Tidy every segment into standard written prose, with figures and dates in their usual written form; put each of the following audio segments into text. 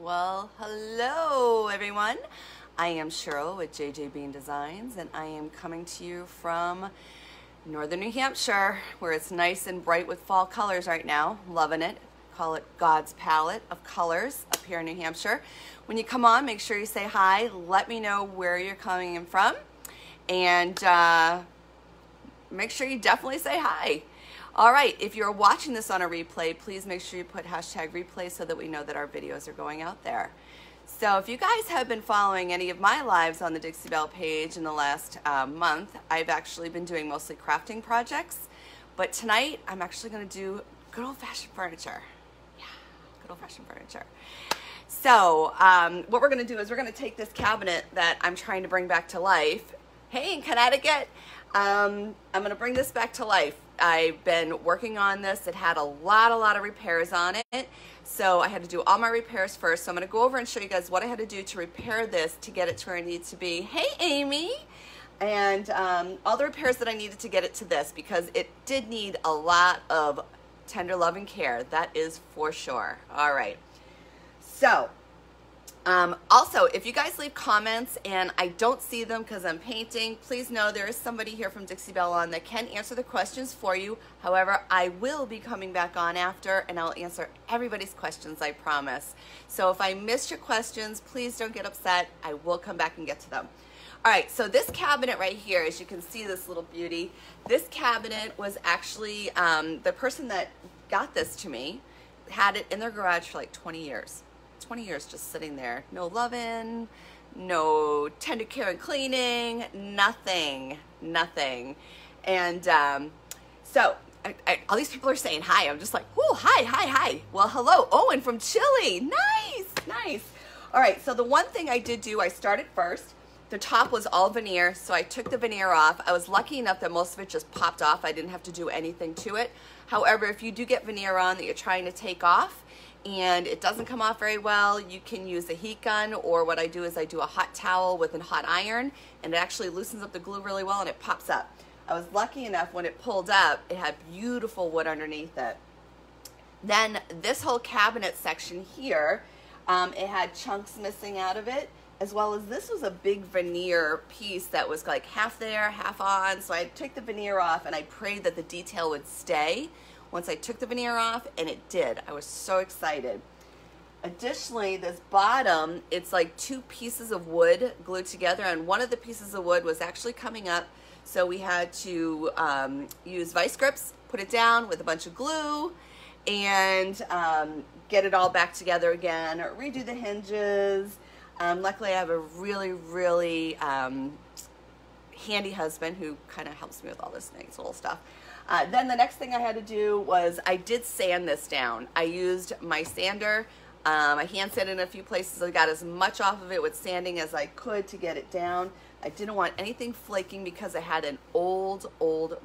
Well, hello everyone. I am Cheryl with JJ Bean Designs, and I am coming to you from northern New Hampshire, where it's nice and bright with fall colors right now. Loving it. Call it God's palette of colors up here in New Hampshire. When you come on, make sure you say hi. Let me know where you're coming in from, and make sure you definitely say hi. All right, if you're watching this on a replay, please make sure you put hashtag replay so that we know that our videos are going out there. So if you guys have been following any of my lives on the Dixie Belle page in the last month, I've actually been doing mostly crafting projects. But tonight, I'm actually going to do good old-fashioned furniture. Yeah, good old-fashioned furniture. So what we're going to do is we're going to take this cabinet that I'm trying to bring back to life. Hey, in Connecticut, I'm going to bring this back to life. I've been working on this. It had a lot of repairs on it. So I had to do all my repairs first. So I'm going to go over and show you guys what I had to do to repair this to get it to where it needs to be. Hey, Amy. And all the repairs that I needed to get it to this, because it did need a lot of tender love and care. That is for sure. All right. So also, if you guys leave comments and I don't see them because I'm painting, please know there is somebody here from Dixie Belle on that can answer the questions for you. However, I will be coming back on after, and I'll answer everybody's questions, I promise. So if I missed your questions, please don't get upset. I will come back and get to them. All right, so this cabinet right here, as you can see, this little beauty, this cabinet was actually, the person that got this to me had it in their garage for like 20 years. 20 years just sitting there. No loving, no tender care and cleaning, nothing. And so all these people are saying hi. I'm just like, whoo, hi. Well, hello, Owen from Chile. Nice. All right, so the one thing I did do, I started first. The top was all veneer, so I took the veneer off. I was lucky enough that most of it just popped off. I didn't have to do anything to it. However, if you do get veneer on that you're trying to take off, and it doesn't come off very well, you can use a heat gun, or what I do is I do a hot towel with a hot iron, and it actually loosens up the glue really well and it pops up. I was lucky enough when it pulled up, it had beautiful wood underneath it. Then this whole cabinet section here, it had chunks missing out of it, as well as this was a big veneer piece that was like half there, half on. So I took the veneer off and I prayed that the detail would stay once I took the veneer off, and it did. I was so excited. Additionally, this bottom, it's like two pieces of wood glued together, and one of the pieces of wood was actually coming up, so we had to use vice grips, put it down with a bunch of glue, and get it all back together again, or redo the hinges. Luckily, I have a really handy husband who kind of helps me with all this nice little stuff. Then the next thing I had to do was I did sand this down. I used my sander. I hand sanded in a few places. I got as much off of it with sanding as I could to get it down. I didn't want anything flaking because I had an old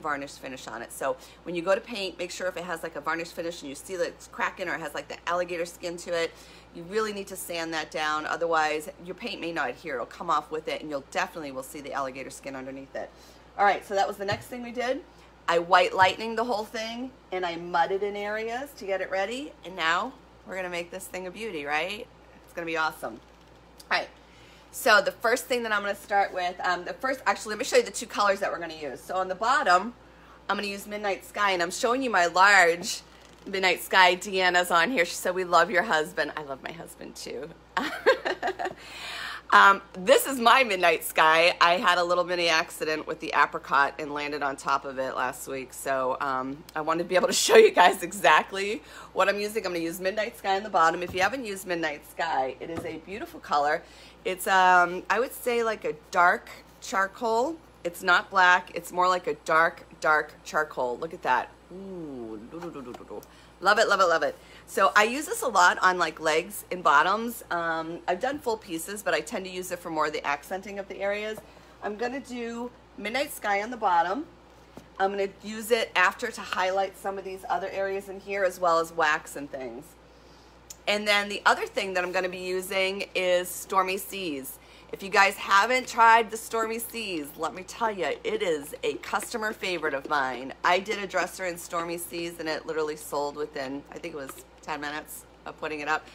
varnish finish on it. So when you go to paint, make sure if it has like a varnish finish and you see that it's cracking or it has like the alligator skin to it, you really need to sand that down. Otherwise, your paint may not adhere. It'll come off with it, and you'll definitely will see the alligator skin underneath it. All right, so that was the next thing we did. I white lightninged the whole thing, and I mudded in areas to get it ready, and now we're gonna make this thing a beauty, right? It's gonna be awesome. All right, so the first thing that I'm gonna start with, actually, let me show you the two colors that we're gonna use. So on the bottom, I'm gonna use Midnight Sky, and I'm showing you my large Midnight Sky. Deanna's on here. She said, we love your husband. I love my husband too. This is my Midnight Sky. I had a little mini accident with the apricot and landed on top of it last week. So I wanted to be able to show you guys exactly what I'm using. I'm going to use Midnight Sky on the bottom. If you haven't used Midnight Sky, it is a beautiful color. It's, I would say, like a dark charcoal. It's not black. It's more like a dark charcoal. Look at that. Ooh, love it. So I use this a lot on like legs and bottoms. I've done full pieces, but I tend to use it for more of the accenting of the areas. I'm gonna do Midnight Sky on the bottom. I'm gonna use it after to highlight some of these other areas in here, as well as wax and things. And then the other thing that I'm gonna be using is Stormy Seas. If you guys haven't tried the Stormy Seas, let me tell you, it is a customer favorite of mine. I did a dresser in Stormy Seas and it literally sold within, I think it was 10 minutes. of putting it up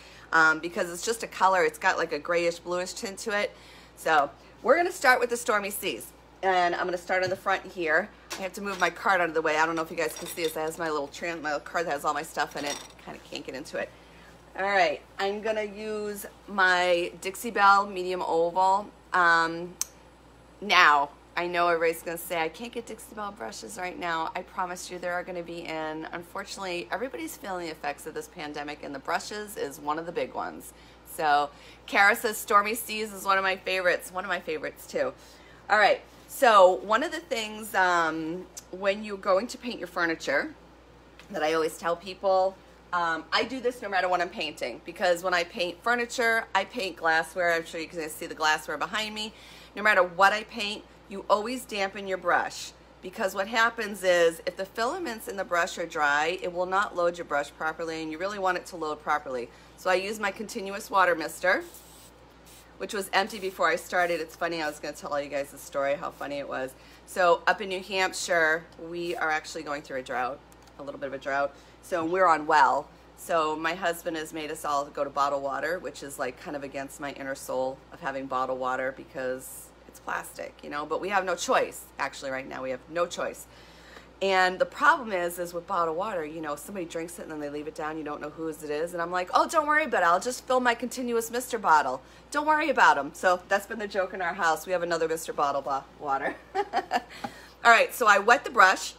because it's just a color. It's got like a grayish bluish tint to it. So we're going to start with the Stormy Seas. And I'm going to start on the front here. I have to move my card out of the way. I don't know if you guys can see this. It has my little my card that has all my stuff in it. Kind of can't get into it. All right, I'm going to use my Dixie Belle medium oval. Now, I know everybody's going to say, I can't get Dixie Belle brushes right now. I promise you there are going to be in. Unfortunately, everybody's feeling the effects of this pandemic, and the brushes is one of the big ones. So, Kara says Stormy Seas is one of my favorites. One of my favorites, too. All right. So one of the things when you're going to paint your furniture that I always tell people, I do this no matter what I'm painting, because when I paint furniture, I paint glassware. I'm sure you can see the glassware behind me. No matter what I paint, you always dampen your brush, because what happens is if the filaments in the brush are dry, it will not load your brush properly, and you really want it to load properly. So I use my continuous water mister, which was empty before I started. It's funny, I was going to tell you guys the story, how funny it was. So up in New Hampshire, we are actually going through a drought, a little bit of a drought. So we're on well. So my husband has made us all go to bottled water, which is like kind of against my inner soul of having bottled water because it's plastic, you know, but we have no choice. Actually, right now we have no choice. And the problem is with bottled water, you know, somebody drinks it and then they leave it down. You don't know whose it is. And I'm like, oh, don't worry about it. I'll just fill my continuous Mr. bottle. Don't worry about them. So that's been the joke in our house. We have another Mr. bottle water. All right, so I wet the brush.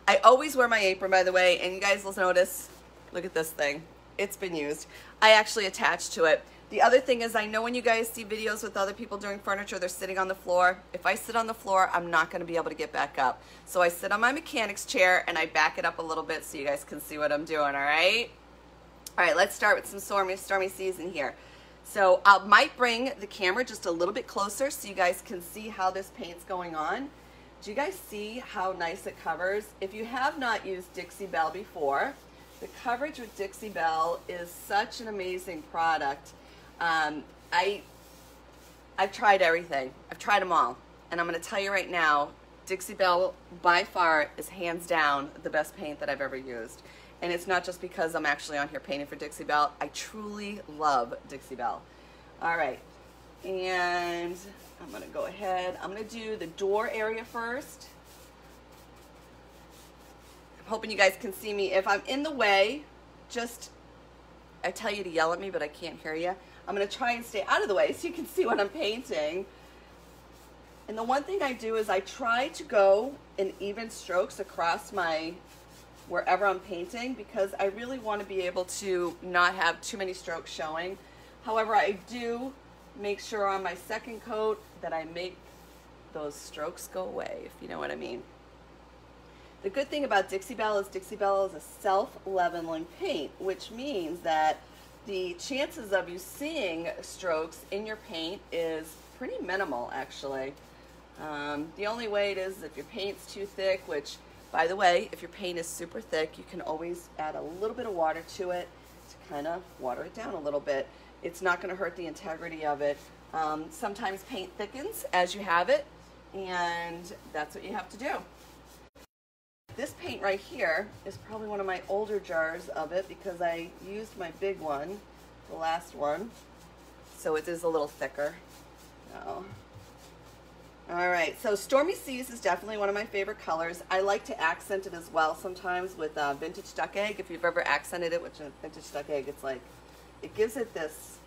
I always wear my apron, by the way. And you guys will notice, look at this thing. It's been used. I actually attach to it. The other thing is, I know when you guys see videos with other people doing furniture, they're sitting on the floor. If I sit on the floor, I'm not going to be able to get back up. So I sit on my mechanic's chair and I back it up a little bit so you guys can see what I'm doing, all right? All right, let's start with some Stormy Seas in here. So I might bring the camera just a little bit closer so you guys can see how this paint's going on. Do you guys see how nice it covers? If you have not used Dixie Belle before, the coverage with Dixie Belle is such an amazing product. I've tried everything. I've tried them all. And I'm going to tell you right now, Dixie Belle by far is hands down the best paint that I've ever used. And it's not just because I'm actually on here painting for Dixie Belle. I truly love Dixie Belle. All right. And I'm going to go ahead. I'm going to do the door area first. I'm hoping you guys can see me. If I'm in the way, just, I tell you to yell at me, but I can't hear you. I'm going to try and stay out of the way so you can see what I'm painting. And the one thing I do is I try to go in even strokes across my, wherever I'm painting, because I really want to be able to not have too many strokes showing. However, I do make sure on my second coat that I make those strokes go away, if you know what I mean. The good thing about Dixie Belle is a self-leveling paint, which means that the chances of you seeing strokes in your paint is pretty minimal, actually. The only way it is if your paint's too thick, which, by the way, if your paint is super thick, you can always add a little bit of water to it to kind of water it down a little bit. It's not going to hurt the integrity of it. Sometimes paint thickens as you have it, and that's what you have to do. This paint right here is probably one of my older jars of it because I used my big one, the last one, so it is a little thicker. So, all right, so Stormy Seas is definitely one of my favorite colors. I like to accent it as well sometimes with vintage duck egg. If you've ever accented it with vintage duck egg, it's like, it gives it this,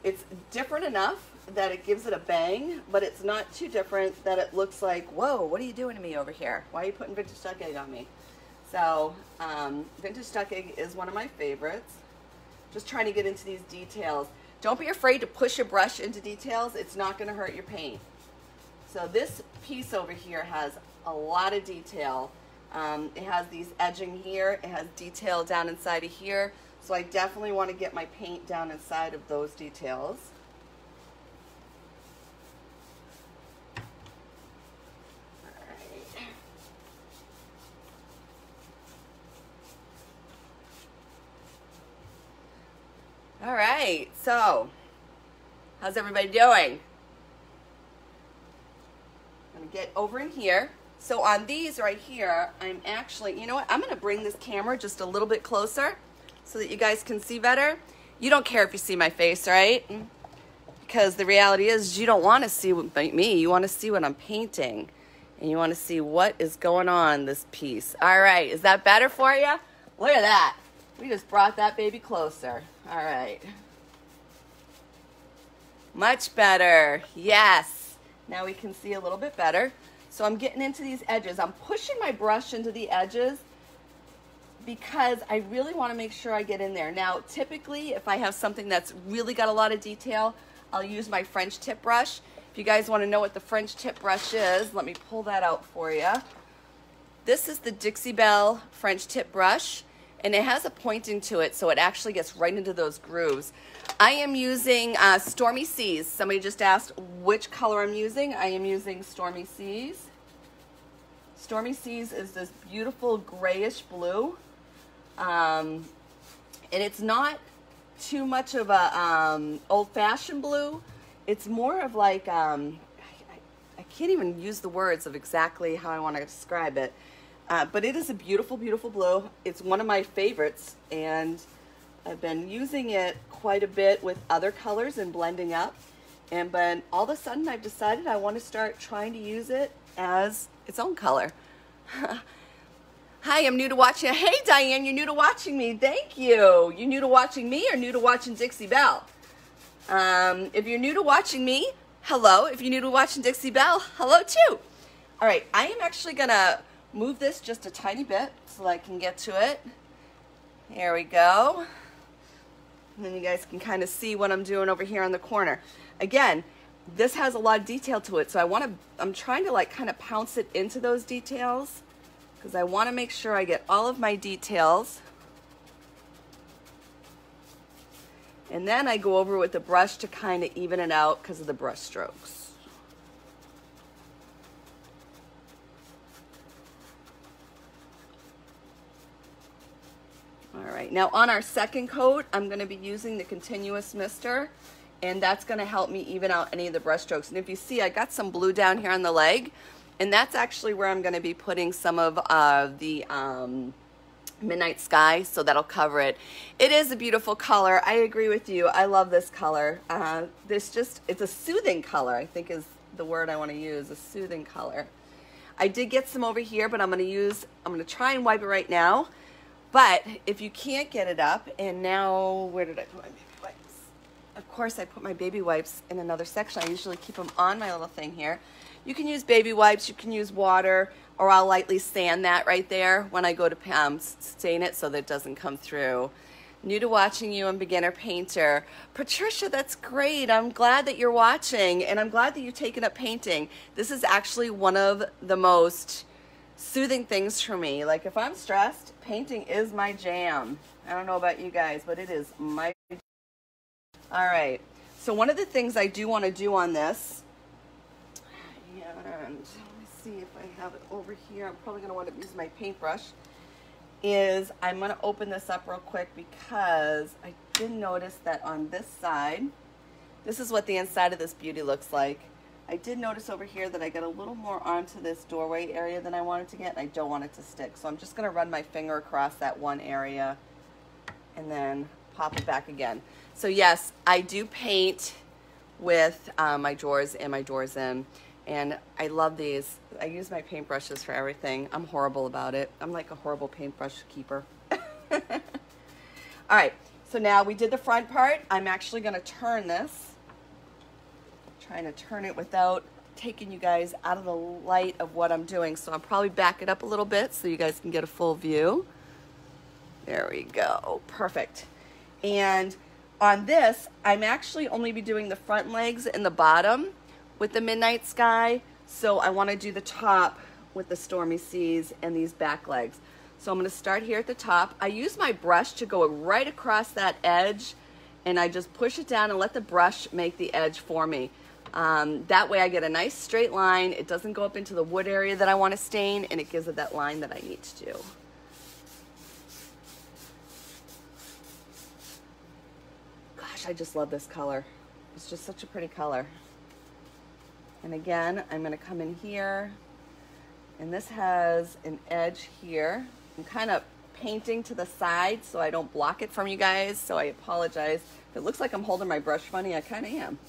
it's different enough that it gives it a bang, but it's not too different that it looks like, whoa, what are you doing to me over here? Why are you putting vintage duck egg on me? So vintage duck egg is one of my favorites. Just trying to get into these details. Don't be afraid to push your brush into details. It's not going to hurt your paint. So this piece over here has a lot of detail. It has these edging here. It has detail down inside of here. So I definitely want to get my paint down inside of those details. All right, so how's everybody doing? I'm gonna get over in here. So on these right here, I'm actually, you know what? I'm gonna bring this camera just a little bit closer so that you guys can see better. You don't care if you see my face, right? Because the reality is you don't want to see me. You want to see what I'm painting. And you want to see what is going on this piece. All right, is that better for you? Look at that. We just brought that baby closer. All right. Much better. Yes. Now we can see a little bit better. So I'm getting into these edges. I'm pushing my brush into the edges because I really want to make sure I get in there. Now, typically, if I have something that's really got a lot of detail, I'll use my French tip brush. If you guys want to know what the French tip brush is, let me pull that out for you. This is the Dixie Belle French tip brush, and it has a pointing to it, so it actually gets right into those grooves. I am using Stormy Seas. Somebody just asked which color I'm using. I am using Stormy Seas. Stormy Seas is this beautiful grayish blue. And it's not too much of a old-fashioned blue. It's more of like, I can't even use the words of exactly how I want to describe it. But it is a beautiful, beautiful blue. It's one of my favorites, and I've been using it quite a bit with other colors and blending up. And but all of a sudden I've decided I want to start trying to use it as its own color. Hi, I'm new to watching. Hey, Diane, you're new to watching me. Thank you. You new to watching me or new to watching Dixie Belle? If you're new to watching me, hello. If you're new to watching Dixie Belle, hello too. All right, I am actually going to move this just a tiny bit so I can get to it. Here we go. And then you guys can kind of see what I'm doing over here on the corner. Again, this has a lot of detail to it, so I'm trying to like kind of pounce it into those details, because I want to make sure I get all of my details. And then I go over with the brush to kind of even it out because of the brush strokes. All right, now on our second coat, I'm going to be using the continuous mister, and that's going to help me even out any of the brush strokes. And if you see, I got some blue down here on the leg, and that's actually where I'm going to be putting some of the Midnight Sky, so that'll cover it. It is a beautiful color. I agree with you. I love this color. It's a soothing color, I think is the word I want to use, a soothing color. I did get some over here, but I'm going to try and wipe it right now. But if you can't get it up, and now, where did I put my baby wipes? Of course, I put my baby wipes in another section. I usually keep them on my little thing here. You can use baby wipes, you can use water, or I'll lightly sand that right there when I go to stain it so that it doesn't come through. New to watching you, I'm beginner painter. Patricia, that's great. I'm glad that you're watching, and I'm glad that you've taken up painting. This is actually one of the most soothing things for me. Like if I'm stressed, painting is my jam. I don't know about you guys, but it is my jam. All right, so one of the things I do want to do on this, and let me see if I have it over here. I'm probably going to want to use my paintbrush, is I'm going to open this up real quick because I did notice that on this side, this is what the inside of this beauty looks like. I did notice over here that I got a little more onto this doorway area than I wanted to get, and I don't want it to stick. So I'm just going to run my finger across that one area and then pop it back again. So yes, I do paint with my drawers and my doors in, and I love these. I use my paintbrushes for everything. I'm horrible about it. I'm like a horrible paintbrush keeper. All right, so now we did the front part. I'm actually going to turn this. Trying to turn it without taking you guys out of the light of what I'm doing. So I'll probably back it up a little bit so you guys can get a full view. There we go. Perfect. And on this, I'm actually only be doing the front legs and the bottom with the Midnight Sky. So I want to do the top with the Stormy Seas and these back legs. So I'm going to start here at the top. I use my brush to go right across that edge, and I just push it down and let the brush make the edge for me. That way I get a nice straight line. It doesn't go up into the wood area that I want to stain, and it gives it that line that I need to do. Gosh, I just love this color. It's just such a pretty color. And again, I'm going to come in here, and this has an edge here. I'm kind of painting to the side so I don't block it from you guys, so I apologize. If it looks like I'm holding my brush funny, I kind of am.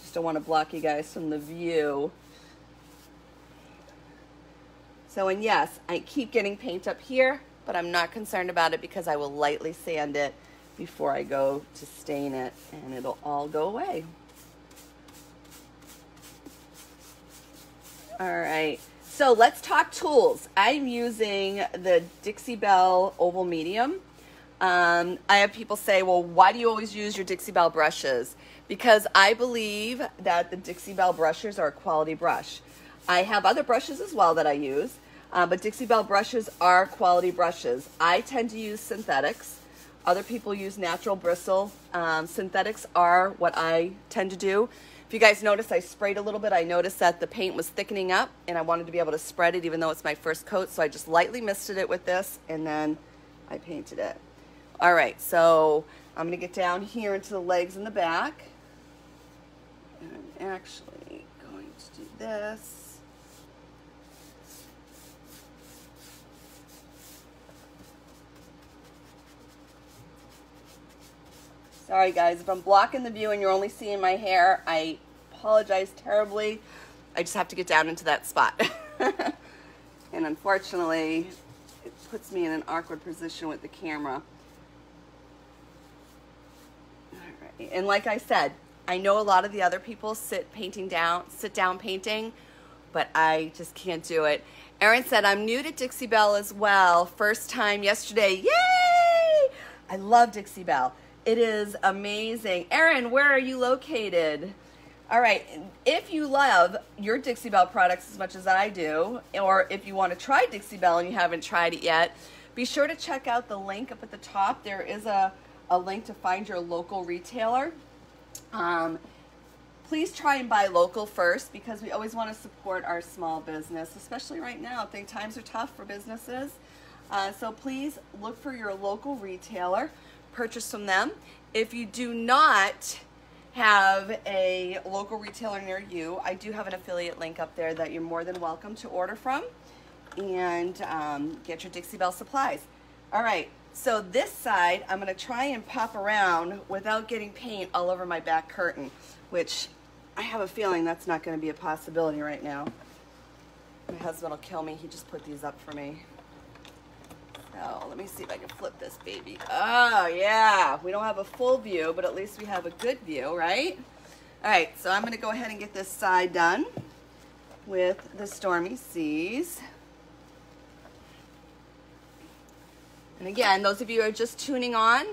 Just don't want to block you guys from the view. So, and yes, I keep getting paint up here, but I'm not concerned about it because I will lightly sand it before I go to stain it, and it'll all go away. All right, so let's talk tools. I'm using the Dixie Belle Oval Medium. I have people say, well, why do you always use your Dixie Belle brushes? Because I believe that the Dixie Belle brushes are a quality brush. I have other brushes as well that I use, but Dixie Belle brushes are quality brushes. I tend to use synthetics. Other people use natural bristle. Synthetics are what I tend to do. If you guys notice, I sprayed a little bit. I noticed that the paint was thickening up, and I wanted to be able to spread it even though it's my first coat, so I just lightly misted it with this, and then I painted it. All right, so I'm going to get down here into the legs and the back. And I'm actually going to do this. Sorry guys, if I'm blocking the view and you're only seeing my hair, I apologize terribly. I just have to get down into that spot. And unfortunately, it puts me in an awkward position with the camera. All right. And like I said, I know a lot of the other people sit down painting, but I just can't do it. Erin said, I'm new to Dixie Belle as well. First time yesterday. Yay! I love Dixie Belle. It is amazing. Erin, where are you located? All right, if you love your Dixie Belle products as much as I do, or if you want to try Dixie Belle and you haven't tried it yet, be sure to check out the link up at the top. There is a link to find your local retailer. Please try and buy local first because we always want to support our small business, especially right now. I think times are tough for businesses. So please look for your local retailer. Purchase from them. If you do not have a local retailer near you, I do have an affiliate link up there that you're more than welcome to order from and get your Dixie Belle supplies. All right, so this side I'm going to try and pop around without getting paint all over my back curtain, which I have a feeling that's not going to be a possibility right now. My husband will kill me. He just put these up for me. So let me see if I can flip this baby. Oh yeah, we don't have a full view, but at least we have a good view, right? All right, so I'm going to go ahead and get this side done with the Stormy Seas. And again, those of you who are just tuning on,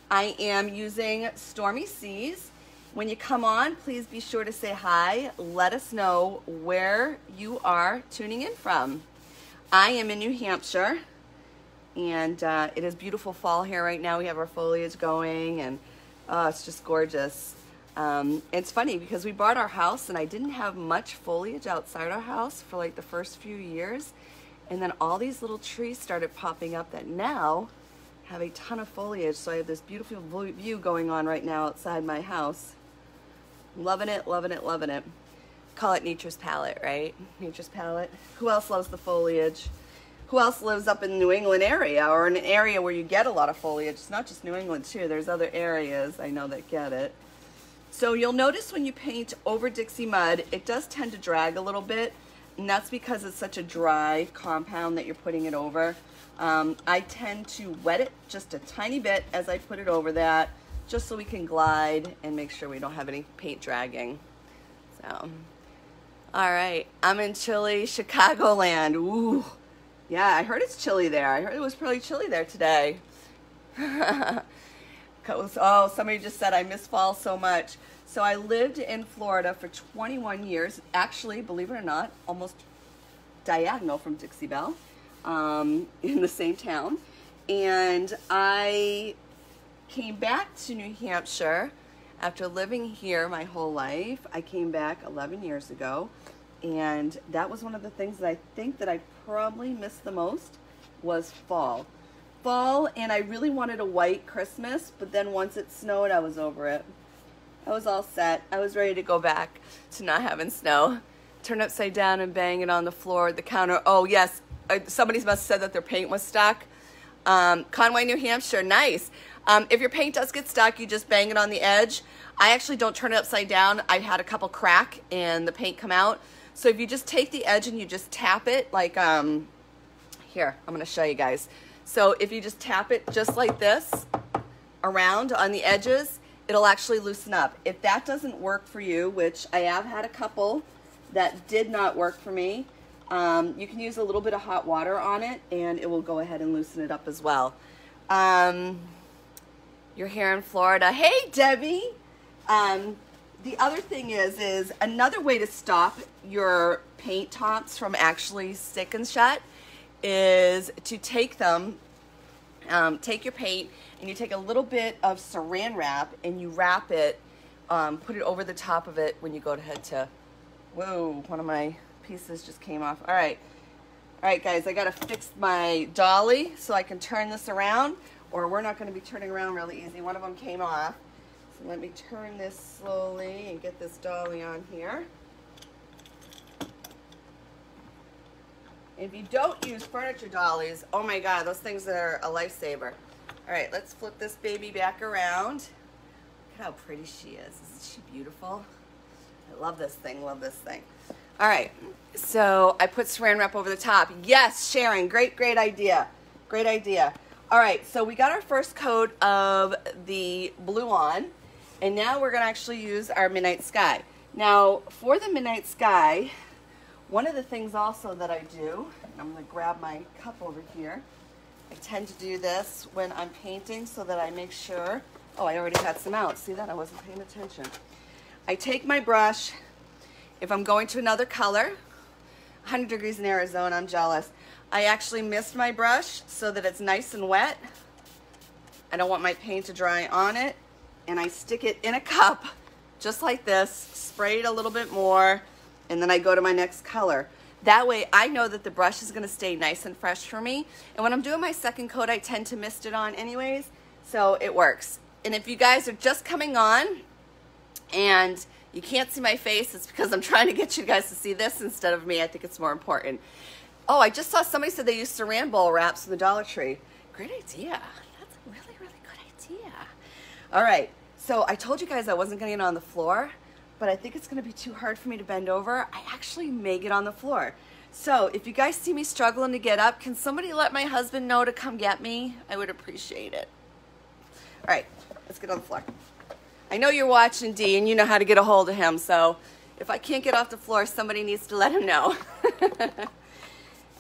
I am using Stormy Seas. When you come on, please be sure to say hi. Let us know where you are tuning in from. I am in New Hampshire. And it is beautiful fall here right now. We have our foliage going, and it's just gorgeous. It's funny because we bought our house, and I didn't have much foliage outside our house for like the first few years. And then all these little trees started popping up that now have a ton of foliage. So I have this beautiful view going on right now outside my house. Loving it, loving it, loving it. Call it nature's palette, right? Nature's palette. Who else loves the foliage? Who else lives up in the New England area or in an area where you get a lot of foliage? It's not just New England too. There's other areas I know that get it. So you'll notice when you paint over Dixie mud, it does tend to drag a little bit, and that's because it's such a dry compound that you're putting it over. I tend to wet it just a tiny bit as I put it over that, just so we can glide and make sure we don't have any paint dragging. So, all right, I'm in chilly Chicagoland. Ooh. Yeah, I heard it's chilly there. I heard it was pretty chilly there today. Oh, somebody just said I miss fall so much. So I lived in Florida for 21 years. Actually, believe it or not, almost diagonal from Dixie Belle, in the same town. And I came back to New Hampshire after living here my whole life. I came back 11 years ago. And that was one of the things that I think that I probably missed the most was fall. Fall, and I really wanted a white Christmas, but then once it snowed, I was over it. I was all set. I was ready to go back to not having snow. Turn upside down and bang it on the floor, the counter. Oh, yes, somebody must have said that their paint was stuck. Conway, New Hampshire, nice. If your paint does get stuck, you just bang it on the edge. I actually don't turn it upside down. I've had a couple crack and the paint come out. So if you just take the edge and you just tap it, like, here, I'm gonna show you guys. So if you just tap it just like this around on the edges, it'll actually loosen up. If that doesn't work for you, which I have had a couple that did not work for me, you can use a little bit of hot water on it and it will go ahead and loosen it up as well. You're here in Florida. Hey, Debbie. The other thing is another way to stop your paint tops from actually sticking shut is to take them, take your paint and you take a little bit of saran wrap and you wrap it, put it over the top of it when you go to head to, whoa, one of my pieces just came off. All right, guys, I gotta fix my dolly so I can turn this around, or we're not gonna be turning around really easy. One of them came off. So let me turn this slowly and get this dolly on here. If you don't use furniture dollies, oh my God, those things are a lifesaver. All right, let's flip this baby back around. Look at how pretty she is. Isn't she beautiful? I love this thing, love this thing. All right, so I put saran wrap over the top. Yes, Sharon, great idea. Great idea. All right, so we got our first coat of the blue on, and now we're gonna actually use our Midnight Sky. Now, for the Midnight Sky, one of the things also that I do, and I'm gonna grab my cup over here, I tend to do this when I'm painting so that I make sure, oh, I already had some out. See that? I wasn't paying attention. I take my brush. If I'm going to another color, 100 degrees in Arizona, I'm jealous. I actually mist my brush so that it's nice and wet. I don't want my paint to dry on it. And I stick it in a cup, just like this, spray it a little bit more, and then I go to my next color. That way I know that the brush is gonna stay nice and fresh for me. And when I'm doing my second coat, I tend to mist it on anyways, so it works. And if you guys are just coming on and you can't see my face, it's because I'm trying to get you guys to see this instead of me. I think it's more important. Oh, I just saw somebody said they use saran ball wraps in the Dollar Tree. Great idea. That's a really good idea. All right, so I told you guys I wasn't gonna get on the floor, but I think it's gonna be too hard for me to bend over. I actually may get on the floor. So if you guys see me struggling to get up, can somebody let my husband know to come get me? I would appreciate it. All right, let's get on the floor. I know you're watching, Dee, and you know how to get a hold of him, so if I can't get off the floor, somebody needs to let him know.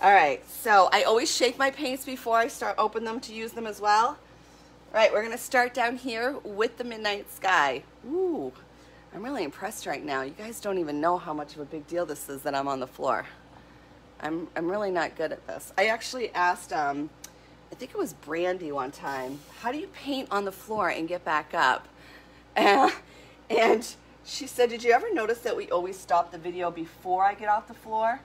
All right, so I always shake my paints before I start open them to use them as well. All right, we're gonna start down here with the Midnight Sky. Ooh, I'm really impressed right now. You guys don't even know how much of a big deal this is that I'm on the floor. I'm really not good at this. I actually asked, I think it was Brandy one time, how do you paint on the floor and get back up? And she said, did you ever notice that we always stop the video before I get off the floor?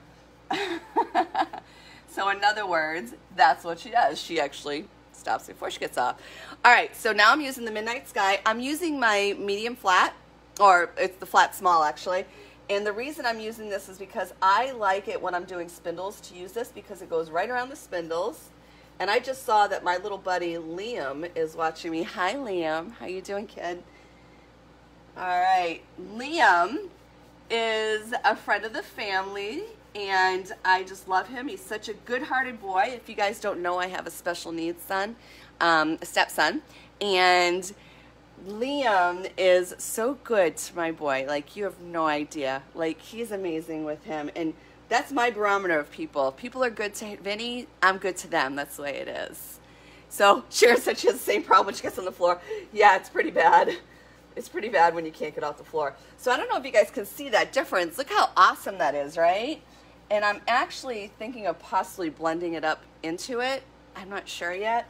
So in other words, that's what she does. She actually stops before she gets off. All right, so now I'm using the Midnight Sky. I'm using my medium flat, or it's the flat small actually. And the reason I'm using this is because I like it when I'm doing spindles to use this because it goes right around the spindles. And I just saw that my little buddy Liam is watching me. Hi, Liam. How you doing, kid? All right, Liam is a friend of the family, and I just love him. He's such a good-hearted boy. If you guys don't know, I have a special needs son, a stepson, and Liam is so good to my boy. Like, you have no idea. Like, he's amazing with him, and that's my barometer of people. People are good to Vinny, I'm good to them. That's the way it is. So Sharon said she has the same problem when she gets on the floor. Yeah, it's pretty bad. It's pretty bad when you can't get off the floor. So I don't know if you guys can see that difference. Look how awesome that is, right? And I'm actually thinking of possibly blending it up into it. I'm not sure yet,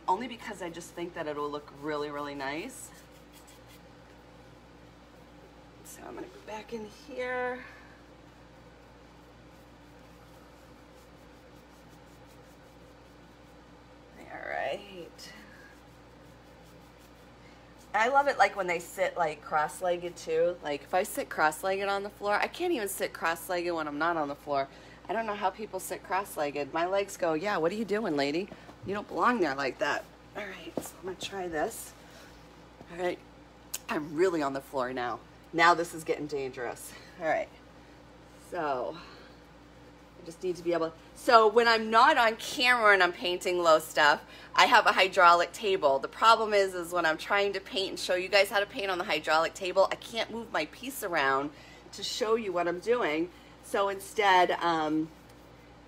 only because I just think that it'll look really, really nice. So I'm gonna go back in here. All right. I love it like when they sit like cross-legged too. Like if I sit cross-legged on the floor, I can't even sit cross-legged when I'm not on the floor. I don't know how people sit cross-legged. My legs go, yeah, what are you doing, lady? You don't belong there like that. All right, so I'm gonna try this. All right, I'm really on the floor now. Now this is getting dangerous. All right, so I just need to be able, so when I'm not on camera and I'm painting low stuff, I have a hydraulic table. The problem is when I'm trying to paint and show you guys how to paint on the hydraulic table, I can't move my piece around to show you what I'm doing. So instead I'm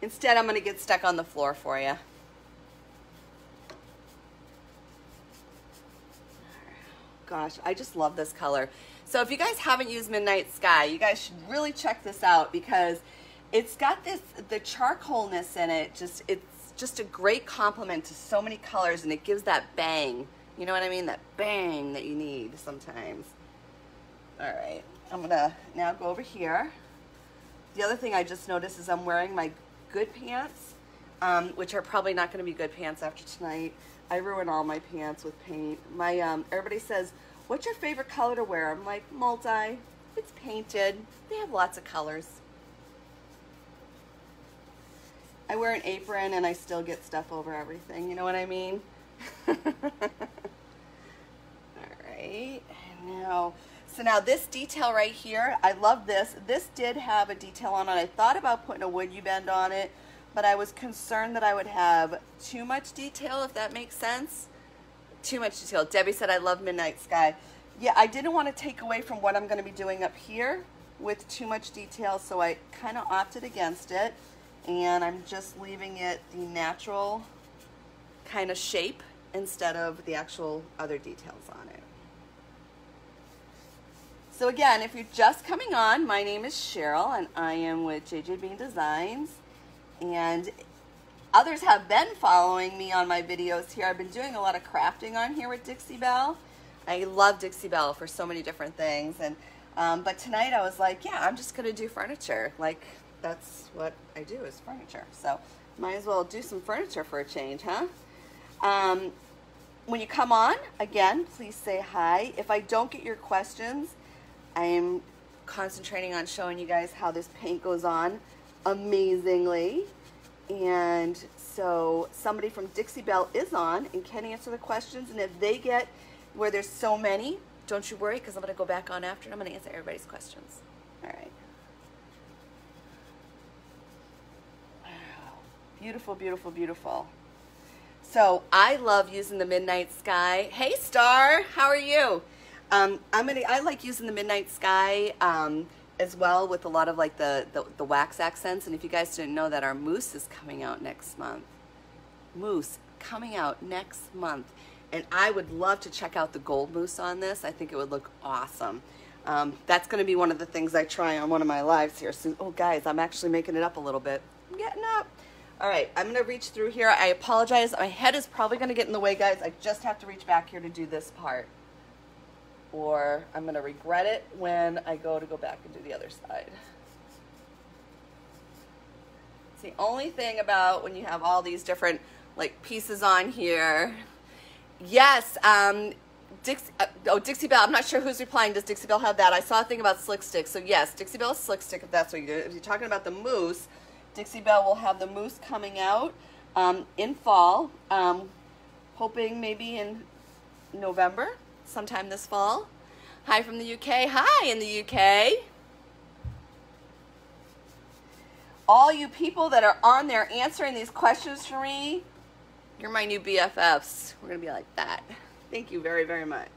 gonna get stuck on the floor for you. Gosh, I just love this color. So if you guys haven't used Midnight Sky, you guys should really check this out because it's got the charcoalness in it. It's just a great complement to so many colors, and it gives that bang. You know what I mean? That bang that you need sometimes. All right, I'm gonna now go over here. The other thing I just noticed is I'm wearing my good pants, which are probably not gonna be good pants after tonight. I ruin all my pants with paint. Everybody says, what's your favorite color to wear? I'm like, multi. It's painted. They have lots of colors. I wear an apron and I still get stuff over everything. You know what I mean? All right. And now this detail right here, I love this. This did have a detail on it. I thought about putting a wood U-bend on it, but I was concerned that I would have too much detail, if that makes sense. Too much detail. Debbie said, I love Midnight Sky. Yeah, I didn't want to take away from what I'm going to be doing up here with too much detail, so I kind of opted against it. And I'm just leaving it the natural kind of shape instead of the actual other details on it. So again, if you're just coming on, my name is Cheryl and I am with JJ Bean Designs. And others have been following me on my videos here. I've been doing a lot of crafting on here with Dixie Belle. I love Dixie Belle for so many different things. And but tonight I was like, yeah, I'm just gonna do furniture. Like, that's what I do, is furniture. So might as well do some furniture for a change, huh? When you come on, again, please say hi. If I don't get your questions, I am concentrating on showing you guys how this paint goes on amazingly. And so somebody from Dixie Belle is on and can answer the questions. And if they get where there's so many, don't you worry, because I'm going to go back on after and I'm going to answer everybody's questions. All right. Wow. Beautiful, beautiful, beautiful. So I love using the Midnight Sky. Hey, Star, how are you? I like using the Midnight Sky as well with a lot of like the wax accents. And if you guys didn't know that, our mousse is coming out next month. Mousse coming out next month. And I would love to check out the gold mousse on this. I think it would look awesome. That's going to be one of the things I try on one of my lives here soon. Oh, guys, I'm actually making it up a little bit. I'm getting up. All right, I'm going to reach through here. I apologize. My head is probably going to get in the way, guys. I just have to reach back here to do this part. Or I'm going to regret it when I go back and do the other side. It's the only thing about when you have all these different like pieces on here. Yes, Dixie Belle, I'm not sure who's replying. Does Dixie Belle have that? I saw a thing about Slick Stick. So yes, Dixie Belle is Slick Stick if that's what you do. If you're talking about the mousse, Dixie Belle will have the mousse coming out in fall, hoping maybe in November, sometime this fall. Hi from the UK. Hi in the UK. All you people that are on there answering these questions for me, you're my new BFFs. We're going to be like that. Thank you very, very much.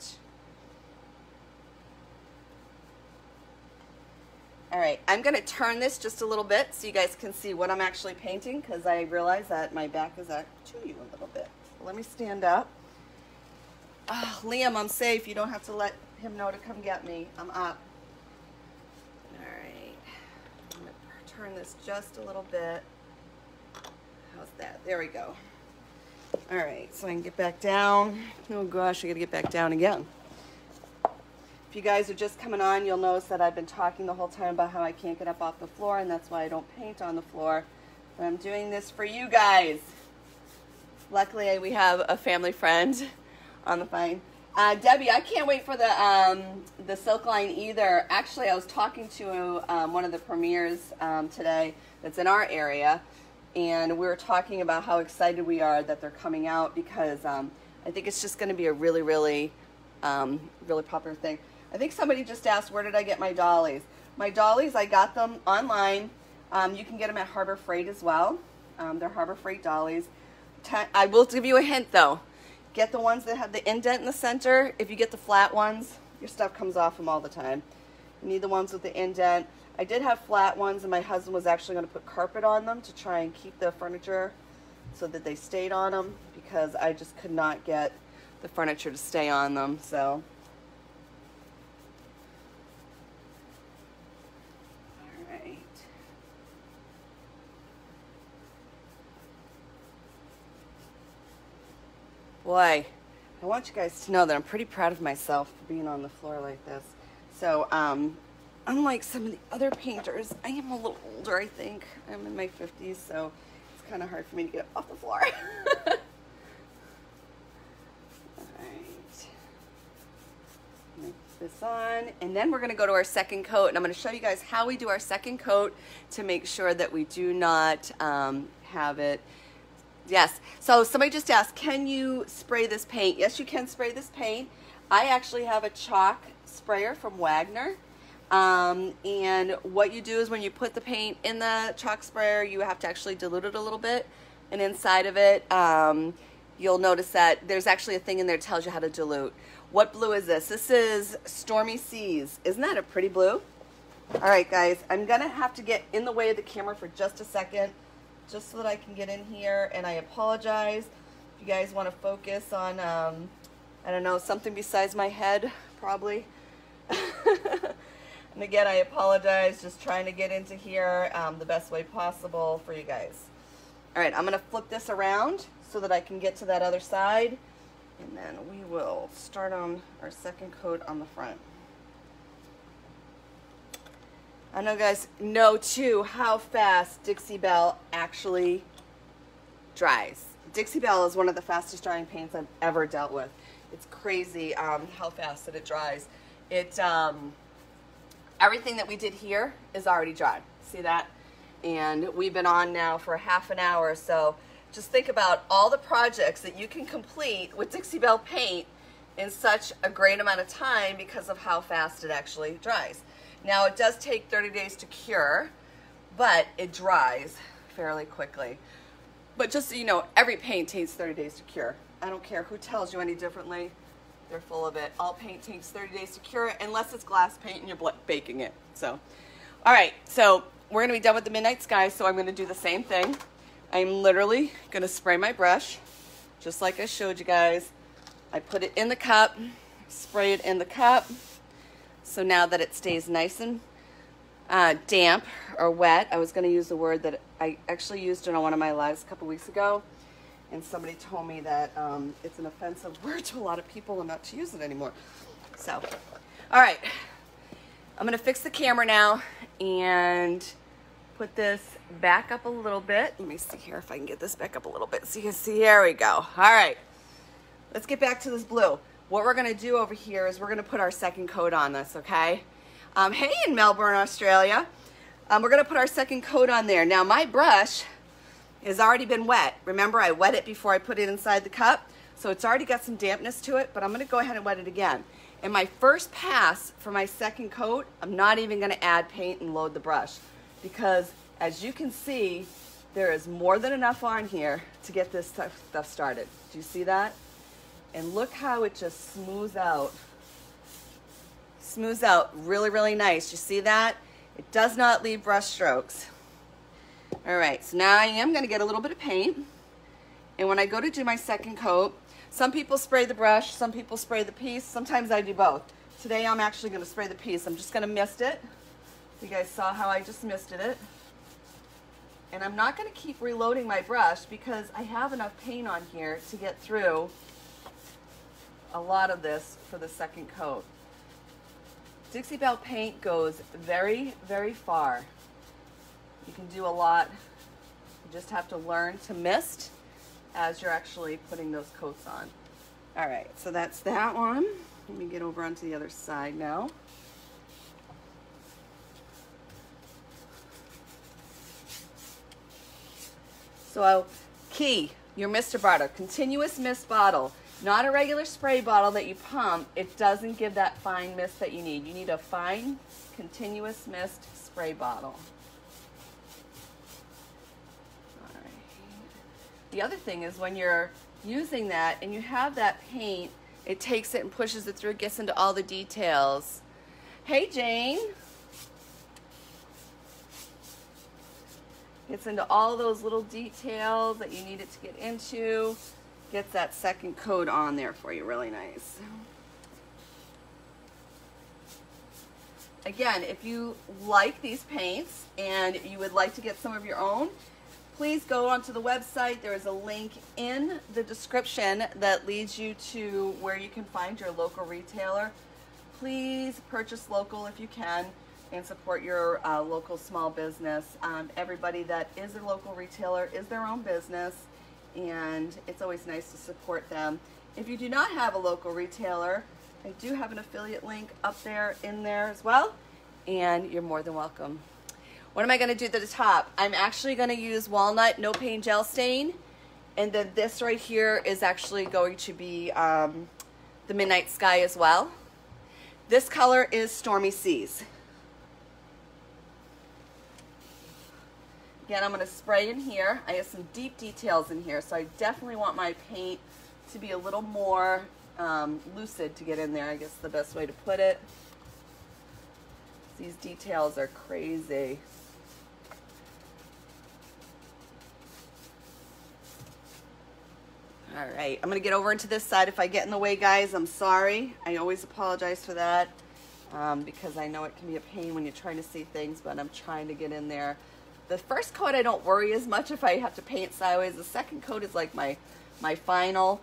All right, I'm going to turn this just a little bit so you guys can see what I'm actually painting, because I realize that my back is up to you a little bit. So let me stand up. Oh, Liam, I'm safe. You don't have to let him know to come get me. I'm up. All right. I'm going to turn this just a little bit. How's that? There we go. All right, so I can get back down. Oh gosh, I gotta get back down again. If you guys are just coming on, you'll notice that I've been talking the whole time about how I can't get up off the floor, and that's why I don't paint on the floor. But I'm doing this for you guys. Luckily, we have a family friend on the phone. Debbie, I can't wait for the silk line either. Actually, I was talking to one of the premiers today. that's in our area, and we were talking about how excited we are that they're coming out, because I think it's just going to be a really, really, really popular thing. I think somebody just asked, where did I get my dollies? My dollies, I got them online. You can get them at Harbor Freight as well. They're Harbor Freight dollies. I will give you a hint though. Get the ones that have the indent in the center. If you get the flat ones, your stuff comes off them all the time. You need the ones with the indent. I did have flat ones, and my husband was actually going to put carpet on them to try and keep the furniture so that they stayed on them, because I just could not get the furniture to stay on them. So, all right. Boy, I want you guys to know that I'm pretty proud of myself for being on the floor like this. So, unlike some of the other painters, I am a little older, I think. I'm in my 50s, so it's kind of hard for me to get up off the floor. Alright. Put this on, and then we're going to go to our second coat, and I'm going to show you guys how we do our second coat to make sure that we do not have it. Yes, so somebody just asked, can you spray this paint? Yes, you can spray this paint. I actually have a chalk sprayer from Wagner. And what you do is when you put the paint in the chalk sprayer, you have to actually dilute it a little bit. And inside of it, you'll notice that there's actually a thing in there that tells you how to dilute. What blue is this? This is Stormy Seas. Isn't that a pretty blue? All right, guys, I'm going to have to get in the way of the camera for just a second, just so that I can get in here. And I apologize. If you guys want to focus on, I don't know, something besides my head, probably. And again, I apologize, just trying to get into here the best way possible for you guys. All right, I'm going to flip this around so that I can get to that other side, and then we will start on our second coat on the front. I know you guys know too how fast Dixie Belle actually dries. Dixie Belle is one of the fastest drying paints I've ever dealt with. It's crazy how fast that it dries. Everything that we did here is already dry. See that? And we've been on now for half an hour, so just think about all the projects that you can complete with Dixie Belle paint in such a great amount of time because of how fast it actually dries. Now, it does take 30 days to cure, but it dries fairly quickly. But just so you know, every paint takes 30 days to cure. I don't care who tells you any differently. They're full of it. All paint takes 30 days to cure, unless it's glass paint and you're baking it. So, all right, so we're going to be done with the Midnight Sky, so I'm going to do the same thing. I'm literally going to spray my brush, just like I showed you guys. I put it in the cup, spray it in the cup, so now that it stays nice and damp or wet. I was going to use the word that I actually used it on one of my lives a couple weeks ago. And somebody told me that it's an offensive word to a lot of people and not to use it anymore. So, all right. I'm going to fix the camera now and put this back up a little bit. Let me see here if I can get this back up a little bit so you can see. There we go. All right. Let's get back to this blue. What we're going to do over here is we're going to put our second coat on this, okay? Hey, in Melbourne, Australia. We're going to put our second coat on there. Now, my brush has already been wet. Remember, I wet it before I put it inside the cup, so it's already got some dampness to it, but I'm going to go ahead and wet it again. And my first pass for my second coat, I'm not even going to add paint and load the brush, because as you can see, there is more than enough on here to get this stuff started. Do you see that? And look how it just smooths out. Smooths out really, really nice. You see that? It does not leave brush strokes. All right, so now I am going to get a little bit of paint, and when I go to do my second coat, some people spray the brush, some people spray the piece, sometimes I do both. Today I'm actually going to spray the piece. I'm just going to mist it. You guys saw how I just misted it. And I'm not going to keep reloading my brush because I have enough paint on here to get through a lot of this for the second coat. Dixie Belle paint goes very, very far. You can do a lot. You just have to learn to mist as you're actually putting those coats on. All right, so that's that one. Let me get over onto the other side now. So key, your mister bottle, continuous mist bottle, not a regular spray bottle that you pump. It doesn't give that fine mist that you need. You need a fine, continuous mist spray bottle. All right. The other thing is when you're using that and you have that paint, it takes it and pushes it through, gets into all the details. Hey, Jane. Gets into all those little details that you need it to get into. Gets that second coat on there for you, really nice. Again, if you like these paints and you would like to get some of your own, please go onto the website. There is a link in the description that leads you to where you can find your local retailer. Please purchase local if you can and support your local small business. Everybody that is a local retailer is their own business, and it's always nice to support them. If you do not have a local retailer, I do have an affiliate link up there in there as well, and you're more than welcome. What am I going to do to the top? I'm actually going to use Walnut No Paint Gel Stain, and then this right here is actually going to be the Midnight Sky as well. This color is Stormy Seas. Again, I'm going to spray in here. I have some deep details in here, so I definitely want my paint to be a little more lucid to get in there, I guess the best way to put it. These details are crazy. All right, I'm going to get over into this side. If I get in the way, guys, I'm sorry. I always apologize for that because I know it can be a pain when you're trying to see things, but I'm trying to get in there. The first coat I don't worry as much if I have to paint sideways. The second coat is like my final.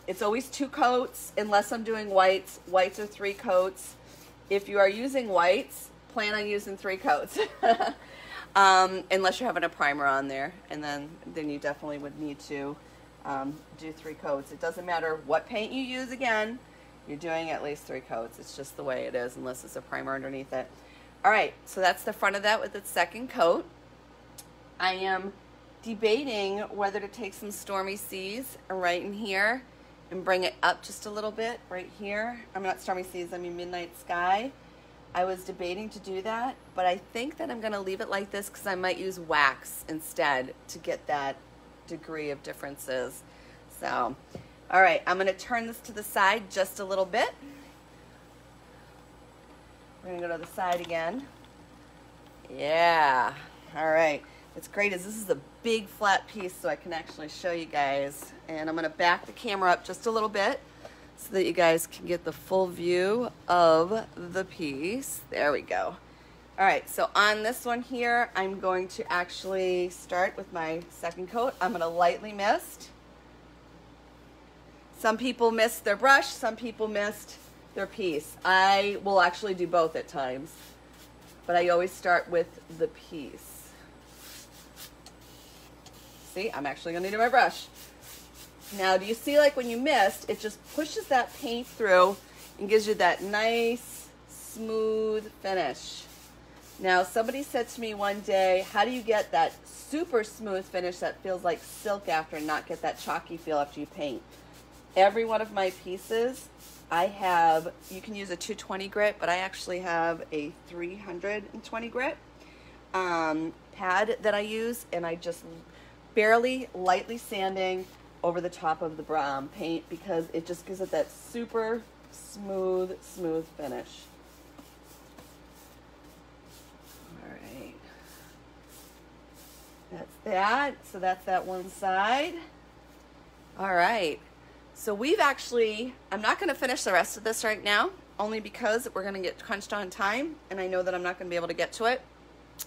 It's always 2 coats unless I'm doing whites. Whites are 3 coats. If you are using whites, plan on using 3 coats. Unless you're having a primer on there, and then you definitely would need to do 3 coats. It doesn't matter what paint you use, again, you're doing at least 3 coats. It's just the way it is unless it's a primer underneath it. All right, so that's the front of that with its second coat. I am debating whether to take some Stormy Seas right in here and bring it up just a little bit right here. I'm not Stormy Seas, I mean Midnight Sky. I was debating to do that, but I think that I'm gonna leave it like this because I might use wax instead to get that degree of differences. So, all right, I'm gonna turn this to the side just a little bit. We're gonna go to the side again. Yeah, all right. What's great is this is a big flat piece so I can actually show you guys. And I'm gonna back the camera up just a little bit so that you guys can get the full view of the piece. There we go. All right, so on this one here, I'm going to actually start with my second coat. I'm gonna lightly mist. Some people mist their brush, some people mist their piece. I will actually do both at times, but I always start with the piece. See, I'm actually gonna do my brush. Now, do you see, like when you mist, it just pushes that paint through and gives you that nice, smooth finish. Now, somebody said to me one day, how do you get that super smooth finish that feels like silk after and not get that chalky feel after you paint? Every one of my pieces, I have, you can use a 220 grit, but I actually have a 320 grit pad that I use, and I just barely lightly sanding over the top of the paint because it just gives it that super smooth finish. All right, that's that. So that's that one side. All right. So we've actually, I'm not going to finish the rest of this right now, only because we're going to get crunched on time, and I know that I'm not going to be able to get to it.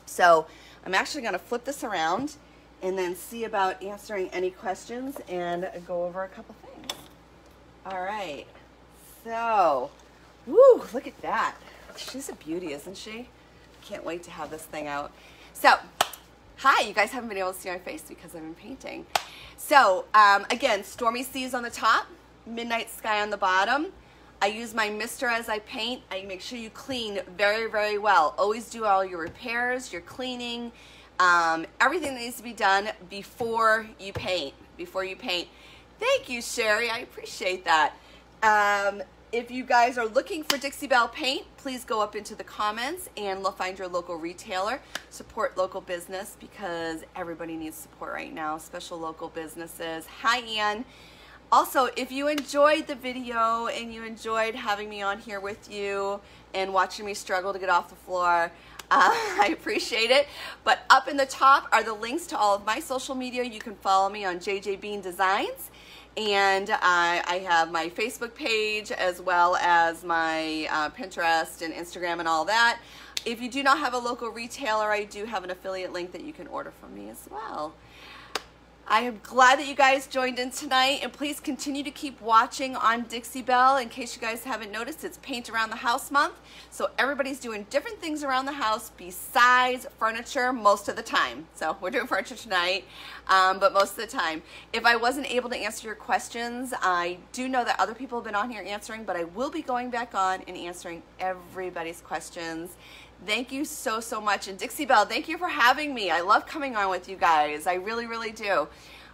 So I'm actually going to flip this around and then see about answering any questions and go over a couple things. All right. So, woo, look at that. She's a beauty, isn't she? Can't wait to have this thing out. So, hi, you guys haven't been able to see my face because I've been painting. So, again, Stormy Seas on the top, Midnight Sky on the bottom. I use my mister as I paint. I make sure you clean very, very well. Always do all your repairs, your cleaning. everything that needs to be done before you paint. Thank you, Sherry. I appreciate that. If you guys are looking for Dixie Belle Paint, please go up into the comments and find your local retailer. Support local business because everybody needs support right now, especially local businesses. Hi, Ann. Also, if you enjoyed the video and you enjoyed having me on here with you and watching me struggle to get off the floor, I appreciate it. But up in the top are the links to all of my social media. You can follow me on JJ Bean Designs. And I have my Facebook page as well as my Pinterest and Instagram and all that. If you do not have a local retailer, I do have an affiliate link that you can order from me as well. I am glad that you guys joined in tonight, and please continue to keep watching on Dixie Belle. In case you guys haven't noticed, it's Paint Around the House month, so everybody's doing different things around the house besides furniture most of the time. So we're doing furniture tonight, but most of the time. If I wasn't able to answer your questions, I do know that other people have been on here answering, but I will be going back on and answering everybody's questions. Thank you so, so much. And Dixie Belle, thank you for having me. I love coming on with you guys. I really, really do.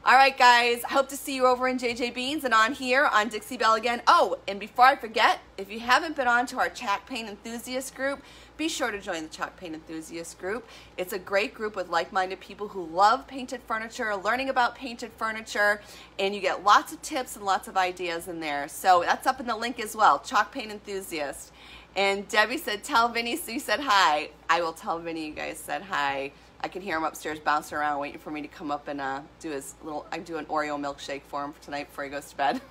All right, guys. I hope to see you over in JJ Beans and on here on Dixie Belle again. Oh, and before I forget, if you haven't been on to our Chalk Paint Enthusiast group, be sure to join the Chalk Paint Enthusiast group. It's a great group with like-minded people who love painted furniture, learning about painted furniture, and you get lots of tips and lots of ideas in there. So that's up in the link as well, Chalk Paint Enthusiast. And Debbie said, tell Vinny Sue said hi. I will tell Vinny you guys said hi. I can hear him upstairs bouncing around waiting for me to come up and do his little, I do an Oreo milkshake for him for tonight before he goes to bed.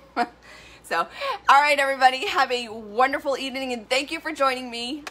So, all right, everybody, have a wonderful evening, and thank you for joining me.